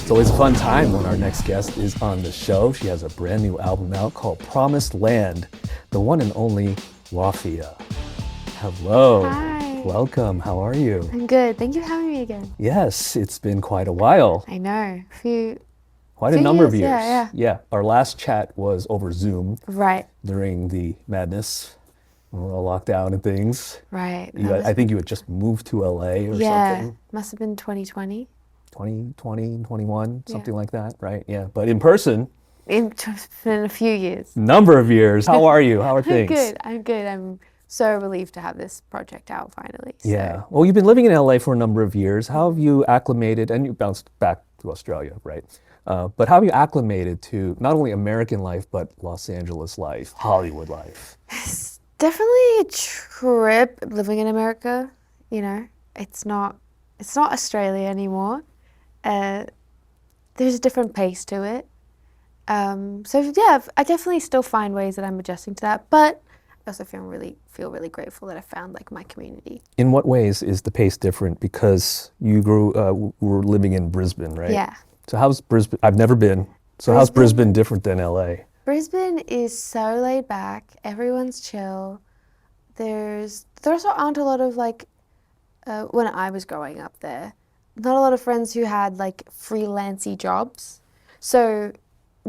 It's always a fun time when our next guest is on the show. She has a brand new album out called Promised Land, the one and only Wafia. Hello. Hi. Welcome. How are you? I'm good. Thank you for having me again. Yes, it's been quite a while. I know. Quite a number of years. Yeah. Our last chat was over Zoom. Right. During the madness. We were all locked down and things. Right. I think you had just moved to LA or something. Must have been 2020. 2020, 21, something like that, right? Yeah, but in person. It's been a few years. Number of years. How are you? How are things? I'm good. I'm so relieved to have this project out finally. So. Yeah. Well, you've been living in LA for a number of years. How have you acclimated, and you bounced back to Australia, right? But how have you acclimated to not only American life, but Los Angeles life, Hollywood life? It's definitely a trip living in America. You know, it's not Australia anymore. There's a different pace to it. So yeah, I definitely still find ways that I'm adjusting to that, but I also feel really grateful that I found like my community. In what ways is the pace different? Because you were living in Brisbane, right? Yeah. So how's Brisbane? I've never been. So how's Brisbane different than LA? Brisbane is so laid back. Everyone's chill. There also aren't a lot of like, when I was growing up there, not a lot of friends who had like freelancey jobs. So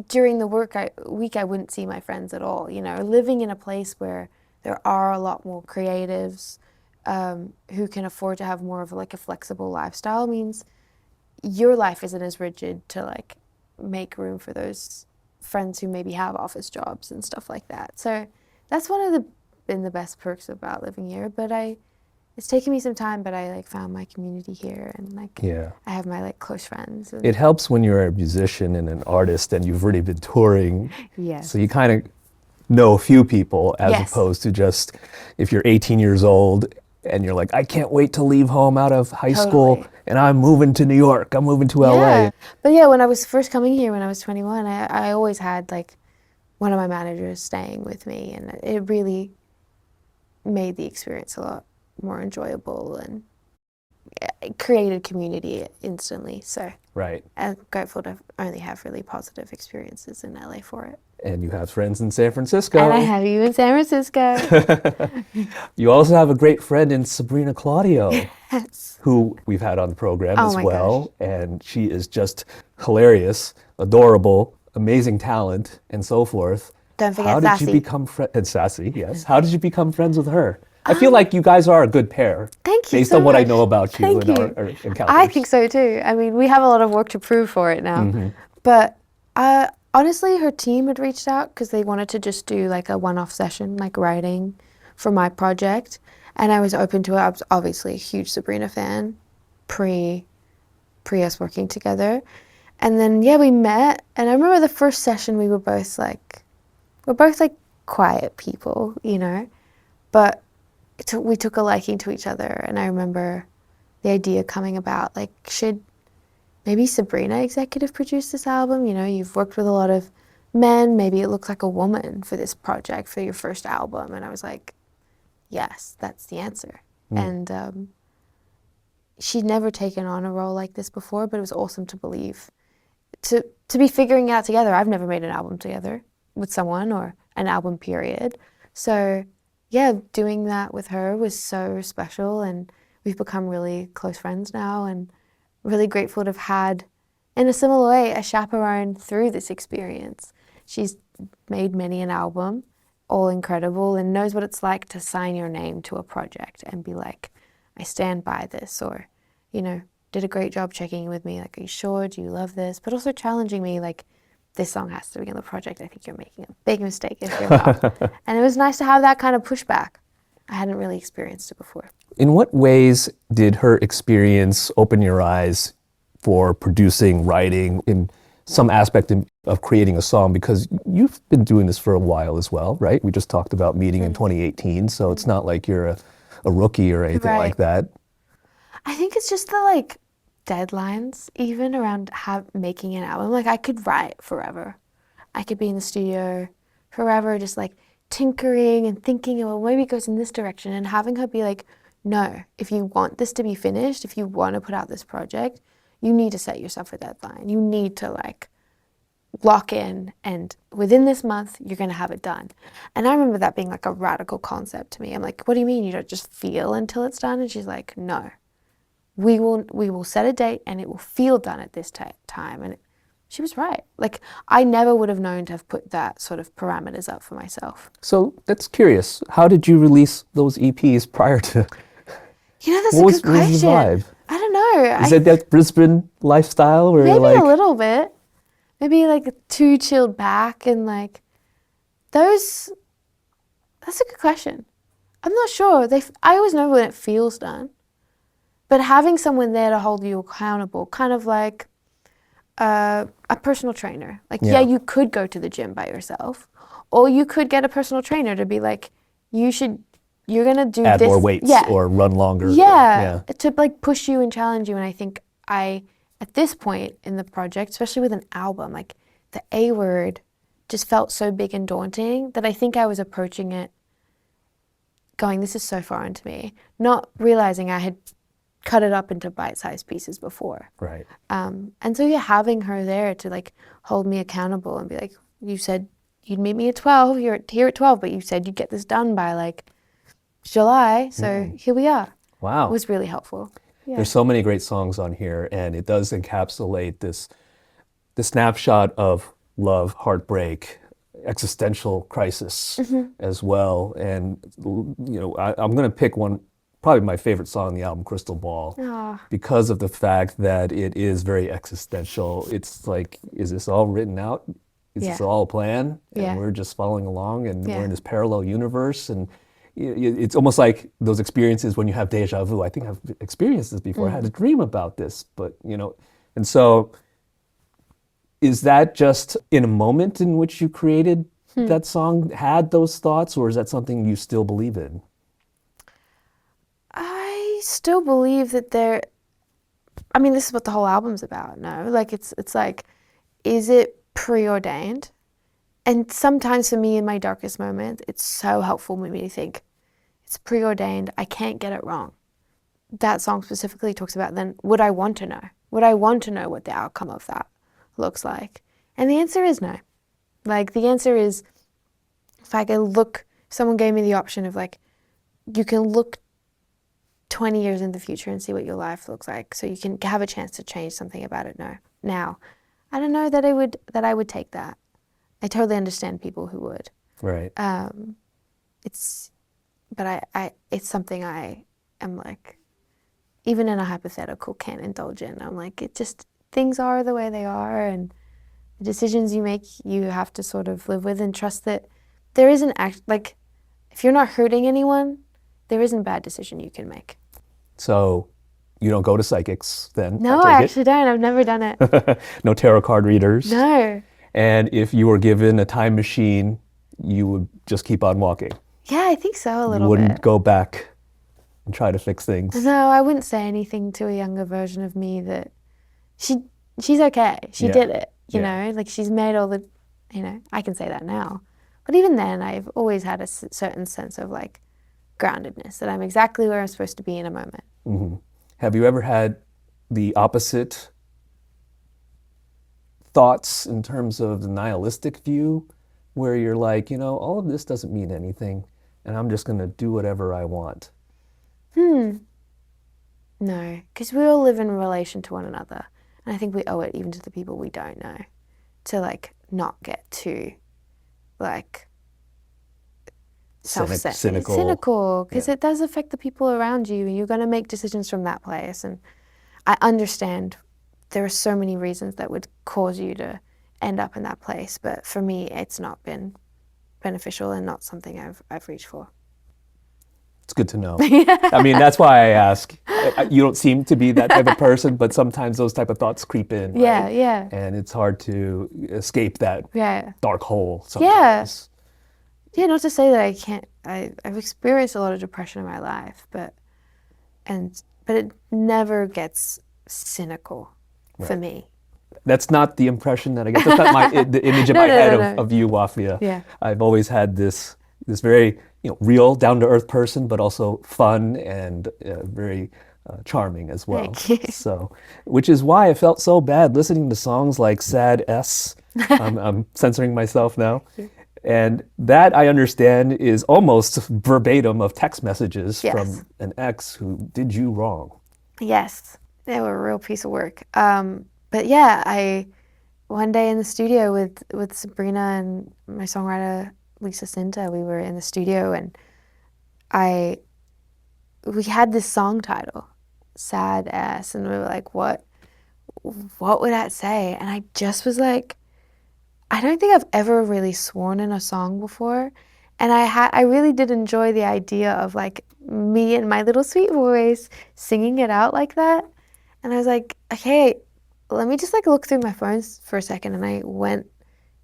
during the week, I wouldn't see my friends at all. You know, living in a place where there are a lot more creatives who can afford to have more of like a flexible lifestyle means your life isn't as rigid to like make room for those friends who maybe have office jobs and stuff like that. So that's been the best perks about living here. But it's taken me some time, but I like found my community here and like I have my like close friends. It helps when you're a musician and an artist and you've already been touring. Yes. So you kind of know a few people as opposed to just if you're 18 years old and you're like, I can't wait to leave home out of high school and I'm moving to New York, I'm moving to LA. But yeah, when I was first coming here when I was 21, I always had like one of my managers staying with me, and it really made the experience a lot more enjoyable and it created community instantly. So I'm grateful to only have really positive experiences in LA for it. And you have friends in San Francisco. And I have you in San Francisco. You also have a great friend in Sabrina Claudio, yes. who we've had on the program as well. Gosh. And she is just hilarious, adorable, amazing talent, and so forth. Don't forget How did you become and Sassy, yes. How did you become friends with her? I feel like you guys are a good pair. Thank you based so on what much. I know about you and our encounters. I think so too. I mean, we have a lot of work to prove for it now. Mm-hmm. But honestly, her team had reached out because they wanted to just do like a one-off session, like writing for my project. And I was open to it. I was obviously a huge Sabrina fan pre us working together. And then, we met. And I remember the first session we were both like quiet people, you know. But we took a liking to each other, and I remember the idea coming about, like, should maybe Sabrina executive produce this album? You know, you've worked with a lot of men, maybe it looks like a woman for this project, for your first album. And I was like, yes, that's the answer. And she'd never taken on a role like this before, but it was awesome to be figuring it out together. I've never made an album together with someone or an album period. So doing that with her was so special, and we've become really close friends now, and really grateful to have had, in a similar way, a chaperone through this experience. She's made many an album, all incredible, and knows what it's like to sign your name to a project and be like, I stand by this, or, you know, did a great job checking in with me, like, are you sure, do you love this? But also challenging me, like, this song has to be on the project. I think you're making a big mistake if you're not. And it was nice to have that kind of pushback. I hadn't really experienced it before. In what ways did her experience open your eyes for producing, writing, in some aspect of creating a song? Because you've been doing this for a while as well, right? We just talked about meeting in 2018, so it's not like you're a rookie or anything like that. I think it's just the like deadlines, even around making an album. Like, I could write forever. I could be in the studio forever, just like tinkering and thinking, well, maybe it goes in this direction, and having her be like, no, if you want this to be finished, if you want to put out this project, you need to set yourself a deadline. You need to like lock in, and within this month you're going to have it done. And I remember that being like a radical concept to me. I'm like, what do you mean you don't just feel until it's done? And she's like, no, we will set a date and it will feel done at this time. And she was right. Like, I never would have known to have put that sort of parameters up for myself. So that's curious. How did you release those EPs prior to? You know, that's What a was good question. the vibe? I don't know. Is it that Brisbane lifestyle where Maybe you're like, a little bit. Maybe like too chilled back, and like those. That's a good question. I'm not sure. I always know when it feels done, but having someone there to hold you accountable, kind of like a personal trainer. Like, yeah, you could go to the gym by yourself, or you could get a personal trainer to be like, you're gonna do add this, more weights or run longer? Yeah, to like push you and challenge you. And I think at this point in the project, especially with an album, like the A word just felt so big and daunting that I think I was approaching it going, this is so foreign to me, not realizing I had cut it up into bite-sized pieces before. Right. And so you're having her there to like hold me accountable and be like, you said you'd meet me at 12, you're here at 12, but you said you'd get this done by like July, so here we are. Wow. It was really helpful. Yeah. There's so many great songs on here, and it does encapsulate the snapshot of love, heartbreak, existential crisis as well. And you know, I'm going to pick one, probably my favorite song on the album, Crystal Ball, because of the fact that it is very existential. It's like, is this all written out? Is this all a plan? And we're just following along, and we're in this parallel universe. And it's almost like those experiences when you have deja vu. I think I've experienced this before. I had a dream about this, but you know, and so is that just in a moment in which you created that song, had those thoughts, or is that something you still believe in? I still believe that I mean, this is what the whole album's about, no? Like, it's like, is it preordained? And sometimes for me in my darkest moment, it's so helpful for me to think, it's preordained, I can't get it wrong. That song specifically talks about, then would I want to know? Would I want to know what the outcome of that looks like? And the answer is no. Like, the answer is, if I could someone gave me the option of like, you can look 20 years in the future and see what your life looks like, so you can have a chance to change something about it now. I don't know that I would take that. I totally understand people who would. Right. It's something I am like, even in a hypothetical, can't indulge in. I'm like, things are the way they are, and the decisions you make, you have to sort of live with and trust that there isn't like, if you're not hurting anyone, there isn't a bad decision you can make. So you don't go to psychics then? No, I actually don't. I've never done it. No tarot card readers? No. And if you were given a time machine, you would just keep on walking? Yeah, I think so, a little bit. You wouldn't go back and try to fix things? No, I wouldn't say anything to a younger version of me that she's okay. She did it, you know? Like, she's made all the, you know, I can say that now. But even then, I've always had a certain sense of like groundedness, that I'm exactly where I'm supposed to be in a moment. Mm-hmm. Have you ever had the opposite thoughts in terms of the nihilistic view, where you're like, you know, all of this doesn't mean anything, and I'm just going to do whatever I want? No, because we all live in relation to one another, and I think we owe it even to the people we don't know to like not get too like cynical, because it does affect the people around you, and you're going to make decisions from that place. And I understand there are so many reasons that would cause you to end up in that place, but for me, it's not been beneficial and not something I've reached for. It's good to know. I mean, that's why I ask. You don't seem to be that type of person, but sometimes those type of thoughts creep in. Right? Yeah. And it's hard to escape that dark hole sometimes. Yeah, not to say that I can't. I've experienced a lot of depression in my life, but it never gets cynical for me. That's not the impression that I get. That's not the image in my head of you, Wafia. Yeah. I've always had this very real, down-to-earth person, but also fun and very charming as well. Thank you. So, which is why I felt so bad listening to songs like Sad S. I'm censoring myself now. And that I understand is almost verbatim of text messages Yes. from an ex who did you wrong. Yes, they were a real piece of work. But yeah, one day in the studio with Sabrina and my songwriter Lisa Cinta, we were in the studio and we had this song title, Sad S, and we were like, what would that say? And I just was like, I don't think I've ever really sworn in a song before. And I really did enjoy the idea of like me and my little sweet voice singing it out like that. And I was like, okay, let me just like look through my phone for a second. And I went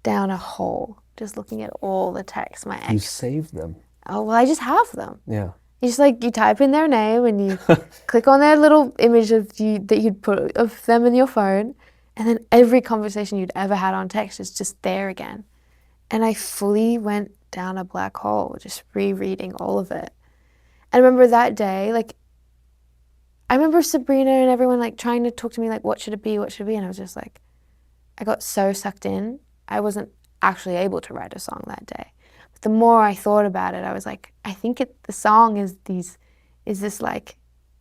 down a hole just looking at all the texts my You ex. saved them. Oh, well, I just have them. Yeah. You just like, you type in their name and you click on their little image of you that you'd put of them in your phone. And then every conversation you'd ever had on text is just there again. And I fully went down a black hole, just rereading all of it. I remember that day, like, I remember Sabrina and everyone like trying to talk to me like, what should it be? What should it be? And I was just like, I got so sucked in. I wasn't actually able to write a song that day. But the more I thought about it, I was like, I think the song is this like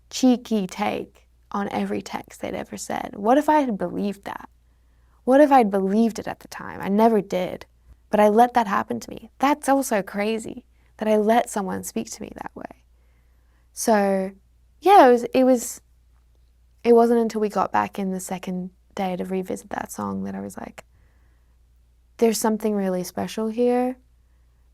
cheeky take on every text they'd ever said. What if I had believed that? What if I'd believed it at the time? I never did, but I let that happen to me. That's also crazy that I let someone speak to me that way. So yeah, it wasn't until we got back in the second day to revisit that song that I was like, there's something really special here,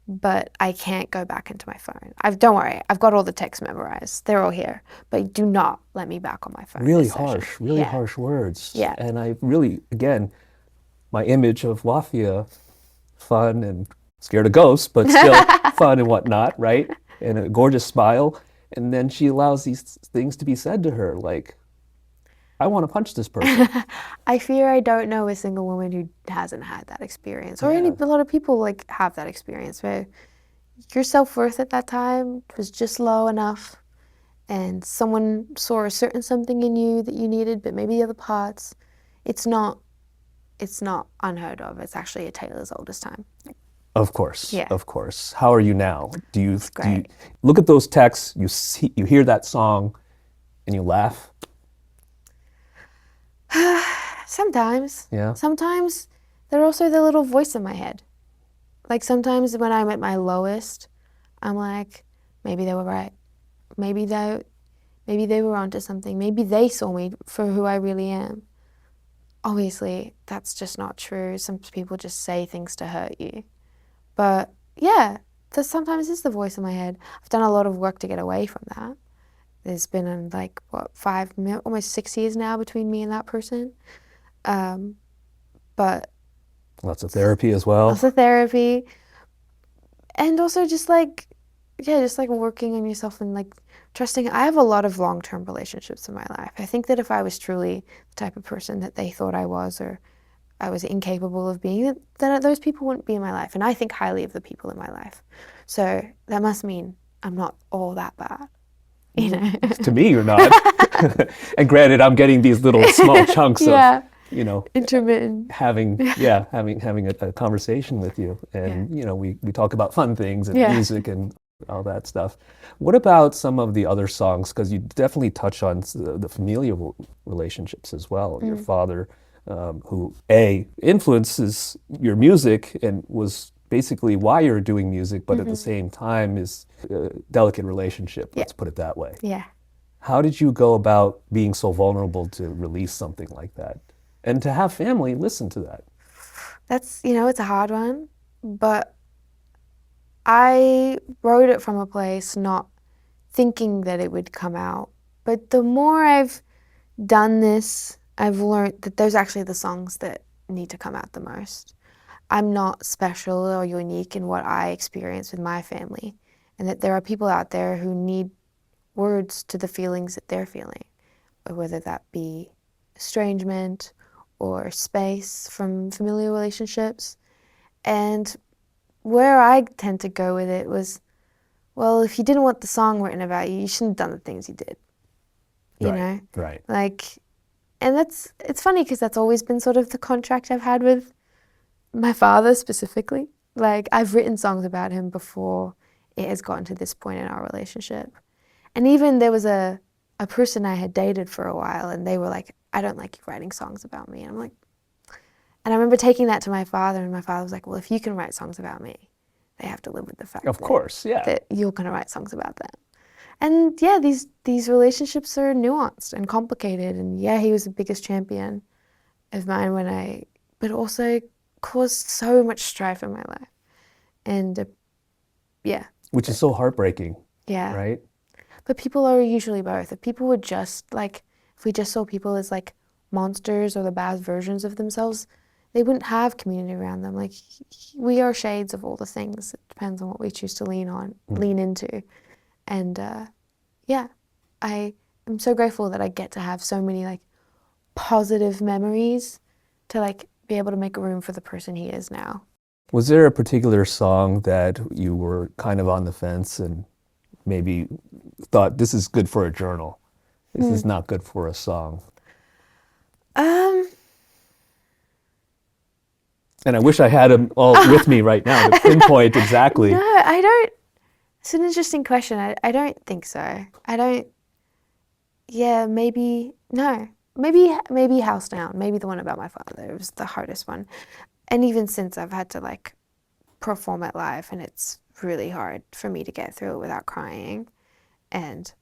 but I can't go back into my phone. Don't worry, I've got all the texts memorized. They're all here, but do not let me back on my phone. Really harsh words. Yeah. And I really, again, my image of Wafia, fun and scared of ghosts, but still fun and whatnot, right? And a gorgeous smile. And then she allows these things to be said to her, like, I want to punch this person. I fear I don't know a single woman who hasn't had that experience, or a lot of people like have that experience where your self-worth at that time was just low enough and someone saw a certain something in you that you needed, but maybe the other parts, it's not unheard of. It's actually a tale as old as time. Of course, Yeah. of course. How are you now? Do you Great. look at those texts, you hear that song, and you laugh? Sometimes. Yeah. Sometimes they're also the little voice in my head. Like sometimes when I'm at my lowest, I'm like, maybe they were right. Maybe they were onto something. Maybe they saw me for who I really am. Obviously, that's just not true. Some people just say things to hurt you. But yeah, that sometimes is the voice in my head. I've done a lot of work to get away from that. There's been like, almost 6 years now between me and that person. But Lots of therapy as well. lots of therapy. And also just like working on yourself and like trusting. I have a lot of long-term relationships in my life. I think that if I was truly the type of person that they thought I was, or I was incapable of being, then those people wouldn't be in my life. And I think highly of the people in my life. So that must mean I'm not all that bad. You know? To me, you're not. And granted, I'm getting these little small chunks Yeah. of, you know, Intermittent. having a conversation with you. And, you know, we talk about fun things and Yeah. music and all that stuff. What about some of the other songs? Because you definitely touch on the familial relationships as well. Your father, who influences your music and was basically why you're doing music, but at the same time is a delicate relationship, let's put it that way. Yeah. How did you go about being so vulnerable to release something like that? And to have family listen to that? That's, it's a hard one, but I wrote it from a place not thinking that it would come out. But the more I've done this, I've learned that those are actually the songs that need to come out the most. I'm not special or unique in what I experience with my family, and that there are people out there who need words to the feelings that they're feeling, whether that be estrangement or space from familial relationships. And where I tend to go with it was, well, if you didn't want the song written about you, you shouldn't have done the things you did. you Right, know? right. Like, and it's funny because that's always been sort of the contract I've had with my father specifically. Like, I've written songs about him before it has gotten to this point in our relationship. And even there was a person I had dated for a while, and they were like, I don't like you writing songs about me. And I'm like, and I remember taking that to my father, and my father was like, well, if you can write songs about me, they have to live with the fact Of course, yeah. that you're going to write songs about them. And yeah, these relationships are nuanced and complicated. And yeah, he was the biggest champion of mine but also caused so much strife in my life. And yeah. Which is so heartbreaking, Yeah. right? But people are usually both. If people would just like, if we just saw people as like monsters or the bad versions of themselves, they wouldn't have community around them. Like, we are shades of all the things. It depends on what we choose to lean into. And yeah, I am so grateful that I get to have so many like positive memories to like be able to make room for the person he is now. Was there a particular song that you were kind of on the fence and maybe thought, this is good for a journal, this is not good for a song? And I wish I had them all with me right now to pinpoint exactly. No, I don't. It's an interesting question. I don't think so. I don't. Yeah, maybe no. Maybe House Down. Maybe the one about my father. It was the hardest one. And even since, I've had to like perform it live, and it's really hard for me to get through it without crying. And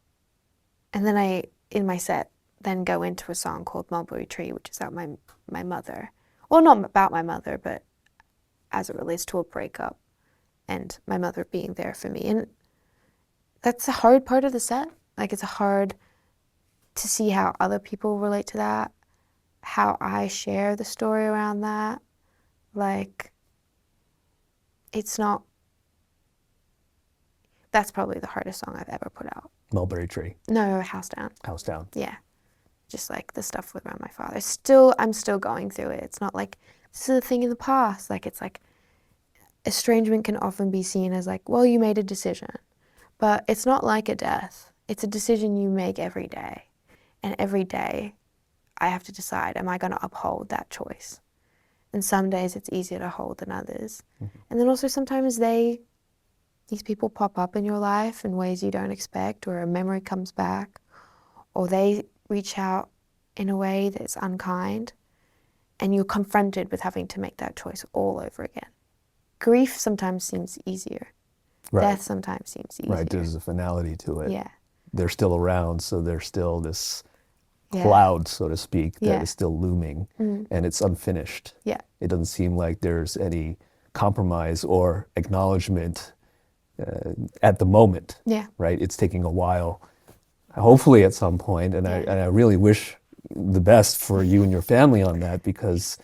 then I, in my set, then go into a song called Mulberry Tree, which is about my mother. Well, not about my mother, but as it relates to a breakup and my mother being there for me. And that's a hard part of the set. Like, it's hard to see how other people relate to that, how I share the story around that. Like, it's not, that's probably the hardest song I've ever put out. Mulberry Tree. No, House Down. House Down. Yeah. Just like the stuff around my father. I'm still going through it. It's not like this is a thing in the past. Like, it's like estrangement can often be seen as like, well, you made a decision. But it's not like a death. It's a decision you make every day. And every day I have to decide, am I going to uphold that choice? And some days it's easier to hold than others. Mm-hmm. And then also sometimes these people pop up in your life in ways you don't expect, or a memory comes back, or they reach out in a way that's unkind, and you're confronted with having to make that choice all over again. Grief sometimes seems easier. Right. Death sometimes seems easier. Right, there's a finality to it. Yeah. They're still around, so there's still this cloud, so to speak, that is still looming, and it's unfinished. Yeah. It doesn't seem like there's any compromise or acknowledgement at the moment. Yeah. Right? It's taking a while, hopefully at some point, and I really wish the best for you and your family on that, because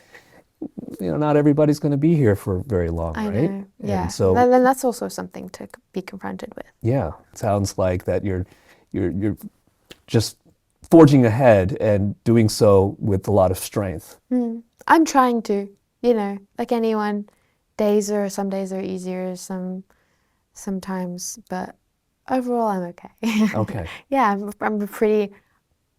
not everybody's going to be here for very long, I right? know. Yeah. And so then that's also something to be confronted with. Yeah, it sounds like that you're just forging ahead and doing so with a lot of strength. I'm trying to, like anyone. Some days are easier, sometimes, but overall I'm okay. Okay. Yeah, I'm a pretty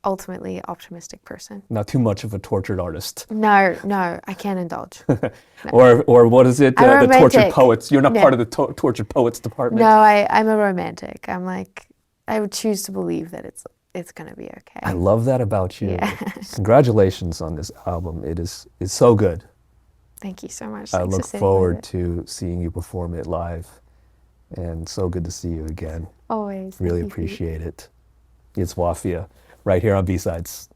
ultimately optimistic person. Not too much of a tortured artist. No, I can't indulge. No. Or what is it? The tortured poets. You're not No. part of the tortured poets department. No, I'm a romantic. I'm like, I would choose to believe that it's gonna be okay. I love that about you. Yeah. Congratulations on this album. It's so good. Thank you so much. I Thanks for look sitting forward with it. to seeing you perform it live, and so good to see you again. Always. Really Thank you. appreciate it. It's Wafia, right here on B-Sides.